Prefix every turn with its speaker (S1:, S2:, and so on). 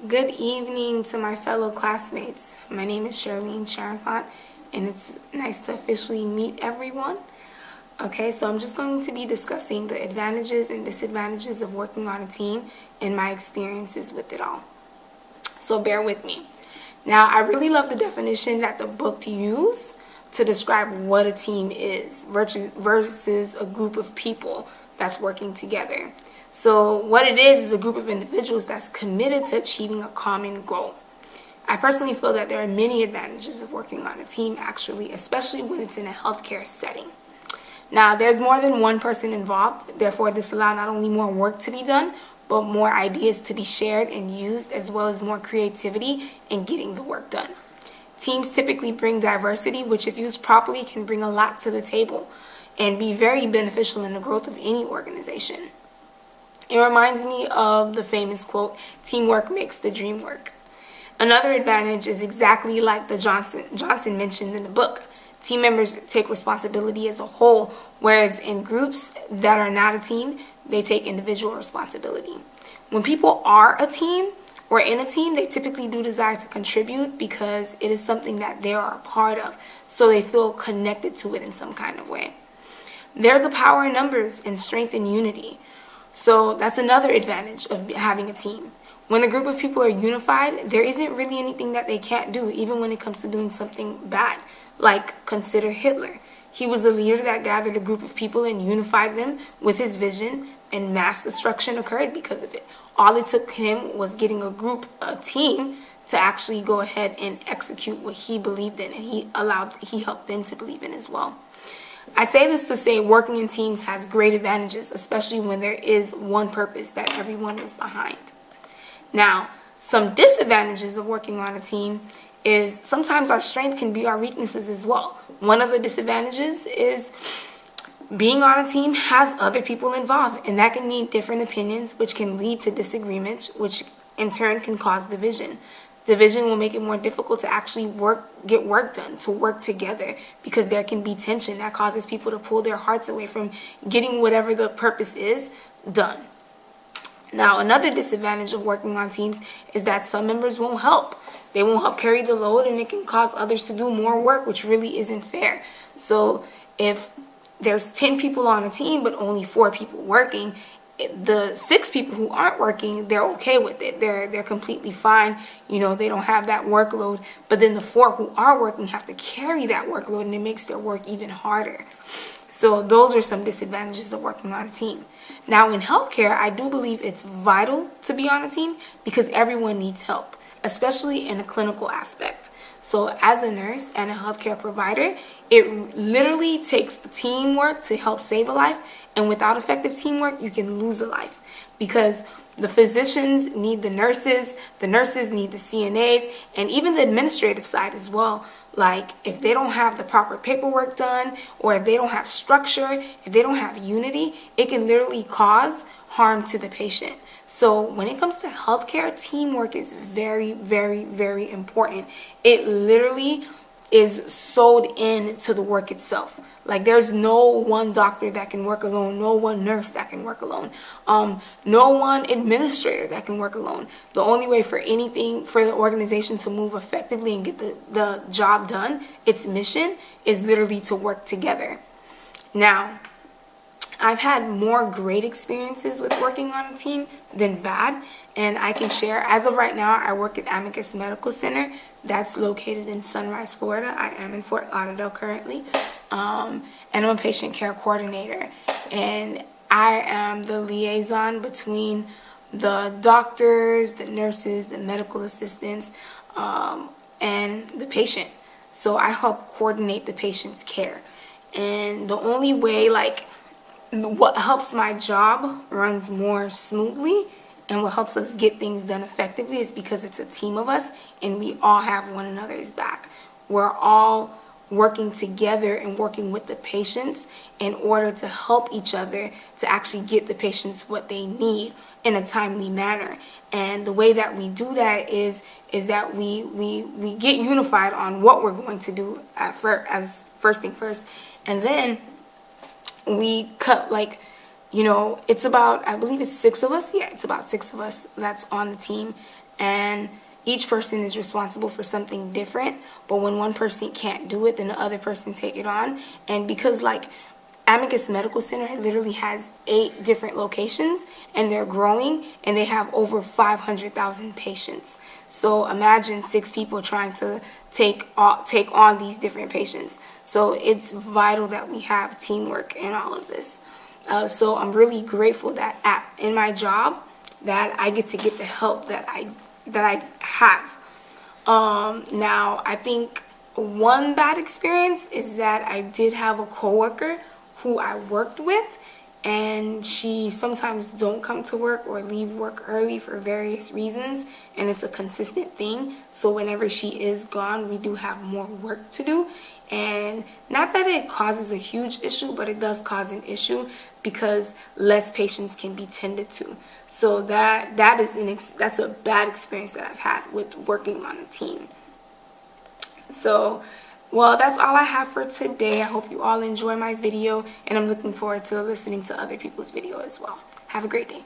S1: Good evening to my fellow classmates. My name is Charlene Sharonfont, and it's nice to officially meet everyone. Okay, so I'm just going to be discussing the advantages and disadvantages of working on a team and my experiences with it all. So bear with me. Now, I really love the definition that the book used to describe what a team is versus a group of people that's working together. So what it is a group of individuals that's committed to achieving a common goal. I personally feel that there are many advantages of working on a team, actually, especially when it's in a healthcare setting. Now, there's more than one person involved, therefore this allows not only more work to be done, but more ideas to be shared and used, as well as more creativity in getting the work done. Teams typically bring diversity, which if used properly can bring a lot to the table and be very beneficial in the growth of any organization. It reminds me of the famous quote, "Teamwork makes the dream work." Another advantage is exactly like the Johnson mentioned in the book. Team members take responsibility as a whole, whereas in groups that are not a team, they take individual responsibility. When people are a team or in a team, they typically do desire to contribute because it is something that they are a part of, so they feel connected to it in some kind of way. There's a power in numbers and strength in unity. So that's another advantage of having a team. When a group of people are unified, there isn't really anything that they can't do, even when it comes to doing something bad. Like, consider Hitler. He was a leader that gathered a group of people and unified them with his vision, and mass destruction occurred because of it. All it took him was getting a team, to actually go ahead and execute what he believed in, and he helped them to believe in as well. I say this to say working in teams has great advantages, especially when there is one purpose that everyone is behind. Now, some disadvantages of working on a team is sometimes our strength can be our weaknesses as well. One of the disadvantages is being on a team has other people involved, and that can mean different opinions, which can lead to disagreements, which in turn can cause division. Division will make it more difficult to actually get work done, to work together, because there can be tension that causes people to pull their hearts away from getting whatever the purpose is done. Now, another disadvantage of working on teams is that some members won't help. They won't help carry the load, and it can cause others to do more work, which really isn't fair. So if there's 10 people on a team, but only 4 people working, the 6 people who aren't working, they're okay with it. They're completely fine. You know, they don't have that workload. But then the 4 who are working have to carry that workload, and it makes their work even harder. So those are some disadvantages of working on a team. Now, in healthcare, I do believe it's vital to be on a team because everyone needs help, especially in a clinical aspect. So as a nurse and a healthcare provider, it literally takes teamwork to help save a life, and without effective teamwork, you can lose a life because the physicians need the nurses need the CNAs, and even the administrative side as well. Like, if they don't have the proper paperwork done, or if they don't have structure, if they don't have unity, it can literally cause harm to the patient. So when it comes to healthcare, teamwork is very, very, very important. It literally is sewed in to the work itself. Like, there's no one doctor that can work alone, no one nurse that can work alone, no one administrator that can work alone. The only way for the organization to move effectively and get the job done, its mission, is literally to work together. Now, I've had more great experiences with working on a team than bad, and I can share. As of right now, I work at Amicus Medical Center. That's located in Sunrise, Florida. I am in Fort Lauderdale currently, and I'm a patient care coordinator. And I am the liaison between the doctors, the nurses, the medical assistants, and the patient. So I help coordinate the patient's care. And the only way, what helps my job runs more smoothly and what helps us get things done effectively is because it's a team of us and we all have one another's back. We're all working together and working with the patients in order to help each other to actually get the patients what they need in a timely manner. And the way that we do that is that we get unified on what we're going to do as first thing first, and then we cut, it's about, I believe it's 6 of us. Yeah, it's about 6 of us that's on the team. and each person is responsible for something different, but when one person can't do it, then the other person take it on. And because like Amicus Medical Center literally has 8 different locations, and they're growing, and they have over 500,000 patients. So imagine 6 people trying to take on these different patients. So it's vital that we have teamwork in all of this. So I'm really grateful that in my job that I get to get the help that I have. Now, I think one bad experience is that I did have a coworker who I worked with, and she sometimes don't come to work or leave work early for various reasons, and it's a consistent thing. So whenever she is gone, we do have more work to do. And not that it causes a huge issue, but it does cause an issue because less patients can be tended to. So that's a bad experience that I've had with working on a team. So, well, that's all I have for today. I hope you all enjoy my video, and I'm looking forward to listening to other people's video as well. Have a great day.